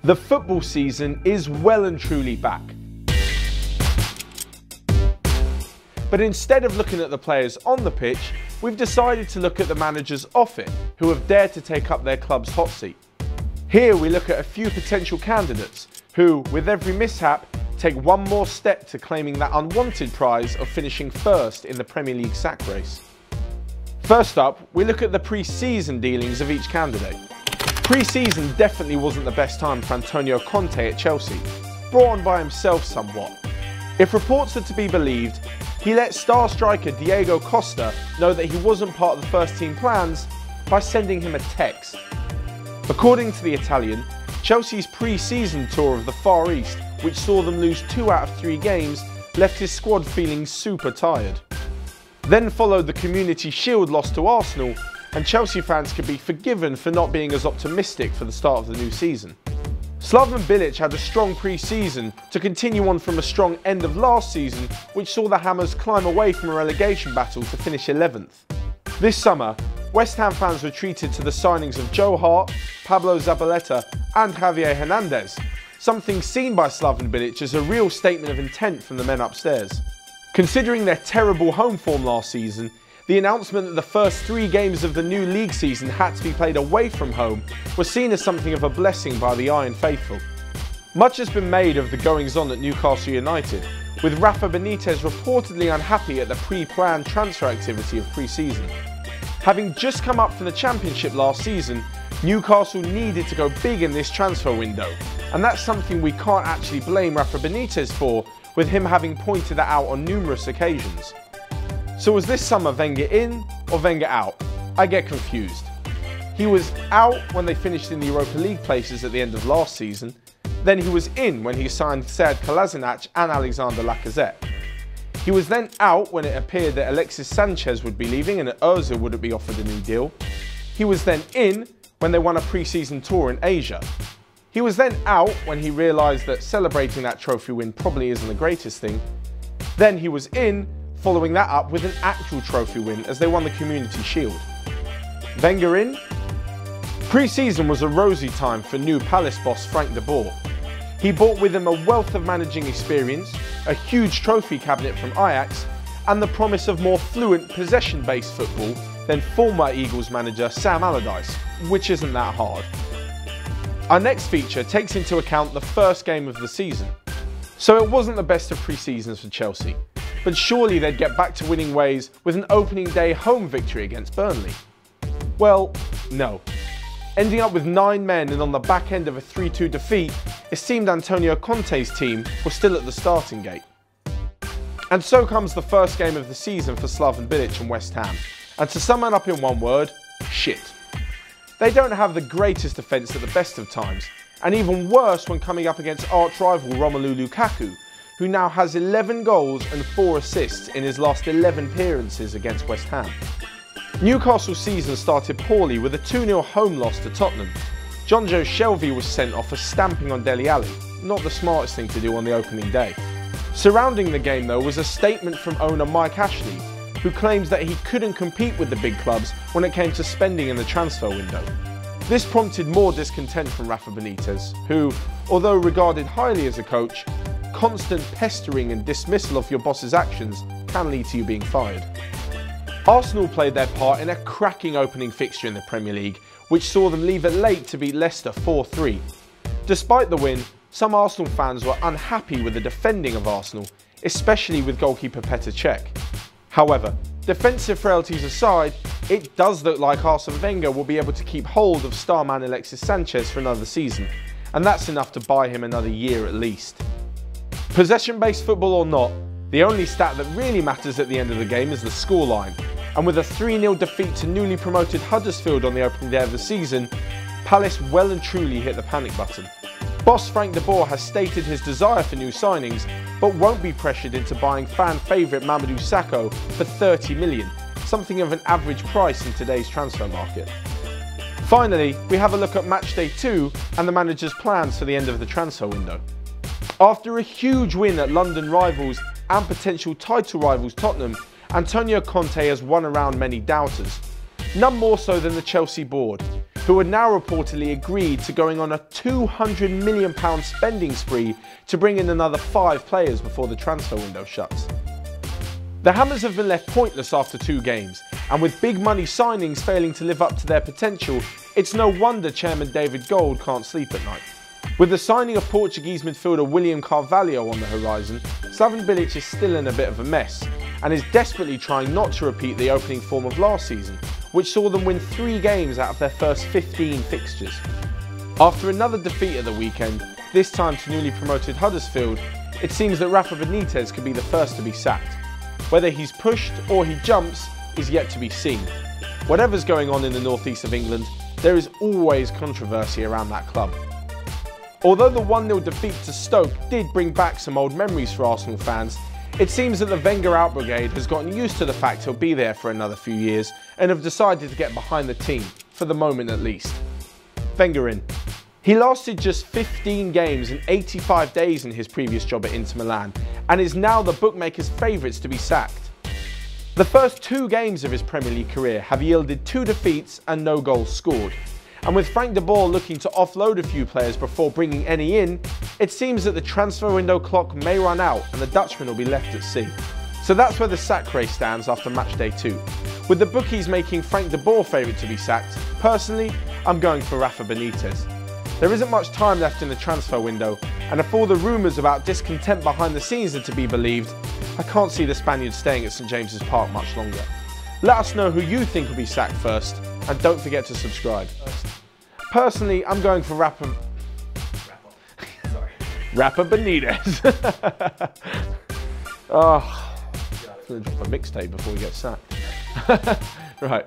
The football season is well and truly back. But instead of looking at the players on the pitch, we've decided to look at the managers off it who have dared to take up their club's hot seat. Here we look at a few potential candidates who, with every mishap, take one more step to claiming that unwanted prize of finishing first in the Premier League sack race. First up, we look at the pre-season dealings of each candidate. Pre-season definitely wasn't the best time for Antonio Conte at Chelsea, brought on by himself somewhat. If reports are to be believed, he let star striker Diego Costa know that he wasn't part of the first team plans by sending him a text. According to the Italian, Chelsea's pre-season tour of the Far East, which saw them lose 2 out of 3 games, left his squad feeling super tired. Then followed the Community Shield loss to Arsenal, and Chelsea fans could be forgiven for not being as optimistic for the start of the new season. Slaven Bilic had a strong pre-season to continue on from a strong end of last season, which saw the Hammers climb away from a relegation battle to finish 11th. This summer, West Ham fans were treated to the signings of Joe Hart, Pablo Zabaleta and Javier Hernandez, something seen by Slaven Bilic as a real statement of intent from the men upstairs. Considering their terrible home form last season, the announcement that the first 3 games of the new league season had to be played away from home was seen as something of a blessing by the Iron Faithful. Much has been made of the goings-on at Newcastle United, with Rafa Benitez reportedly unhappy at the pre-planned transfer activity of pre-season. Having just come up from the Championship last season, Newcastle needed to go big in this transfer window, and that's something we can't actually blame Rafa Benitez for, with him having pointed that out on numerous occasions. So was this summer Wenger in or Wenger out? I get confused. He was out when they finished in the Europa League places at the end of last season. Then he was in when he signed Sead Kolasinac and Alexander Lacazette. He was then out when it appeared that Alexis Sanchez would be leaving and that Ozil wouldn't be offered a new deal. He was then in when they won a pre-season tour in Asia. He was then out when he realised that celebrating that trophy win probably isn't the greatest thing. Then he was in, following that up with an actual trophy win as they won the Community Shield. Wenger in? Pre-season was a rosy time for new Palace boss Frank de Boer. He brought with him a wealth of managing experience, a huge trophy cabinet from Ajax, and the promise of more fluent possession-based football than former Eagles manager Sam Allardyce, which isn't that hard. Our next feature takes into account the first game of the season. So it wasn't the best of pre-seasons for Chelsea, but surely they'd get back to winning ways with an opening day home victory against Burnley. Well, no. Ending up with 9 men and on the back end of a 3-2 defeat, it seemed Antonio Conte's team was still at the starting gate. And so comes the first game of the season for Slaven Bilic and West Ham. And to sum it up in one word, shit. They don't have the greatest defence at the best of times, and even worse when coming up against arch-rival Romelu Lukaku, who now has 11 goals and 4 assists in his last 11 appearances against West Ham. Newcastle's season started poorly with a 2-0 home loss to Tottenham. Jonjo Shelvey was sent off for stamping on Dele Alli, not the smartest thing to do on the opening day. Surrounding the game though was a statement from owner Mike Ashley, who claims that he couldn't compete with the big clubs when it came to spending in the transfer window. This prompted more discontent from Rafa Benitez, who, although regarded highly as a coach, constant pestering and dismissal of your boss's actions can lead to you being fired. Arsenal played their part in a cracking opening fixture in the Premier League, which saw them leave it late to beat Leicester 4-3. Despite the win, some Arsenal fans were unhappy with the defending of Arsenal, especially with goalkeeper Petr Cech. However, defensive frailties aside, it does look like Arsene Wenger will be able to keep hold of star man Alexis Sanchez for another season, and that's enough to buy him another year at least. Possession-based football or not, the only stat that really matters at the end of the game is the scoreline, and with a 3-0 defeat to newly promoted Huddersfield on the opening day of the season, Palace well and truly hit the panic button. Boss Frank de Boer has stated his desire for new signings, but won't be pressured into buying fan favourite Mamadou Sakho for 30 million, something of an average price in today's transfer market. Finally, we have a look at matchday 2 and the manager's plans for the end of the transfer window. After a huge win at London rivals and potential title rivals Tottenham, Antonio Conte has won around many doubters. None more so than the Chelsea board, who had now reportedly agreed to going on a £200 million spending spree to bring in another 5 players before the transfer window shuts. The Hammers have been left pointless after 2 games, and with big money signings failing to live up to their potential, it's no wonder Chairman David Gold can't sleep at night. With the signing of Portuguese midfielder William Carvalho on the horizon, Slaven Bilic is still in a bit of a mess, and is desperately trying not to repeat the opening form of last season, which saw them win 3 games out of their first 15 fixtures. After another defeat at the weekend, this time to newly promoted Huddersfield, it seems that Rafa Benitez could be the first to be sacked. Whether he's pushed or he jumps is yet to be seen. Whatever's going on in the northeast of England, there is always controversy around that club. Although the 1-0 defeat to Stoke did bring back some old memories for Arsenal fans, it seems that the Wenger Out brigade has gotten used to the fact he'll be there for another few years and have decided to get behind the team, for the moment at least. Wenger in. He lasted just 15 games and 85 days in his previous job at Inter Milan and is now the bookmakers' favourites to be sacked. The first 2 games of his Premier League career have yielded 2 defeats and no goals scored. And with Frank de Boer looking to offload a few players before bringing any in, it seems that the transfer window clock may run out and the Dutchman will be left at sea. So that's where the sack race stands after match day 2. With the bookies making Frank de Boer favourite to be sacked, personally, I'm going for Rafa Benitez. There isn't much time left in the transfer window, and if all the rumours about discontent behind the scenes are to be believed, I can't see the Spaniard staying at St James's Park much longer. Let us know who you think will be sacked first, and don't forget to subscribe. Personally, I'm going for Rafa Benitez. Oh, I'm going to drop a mixtape before we get sacked. Right.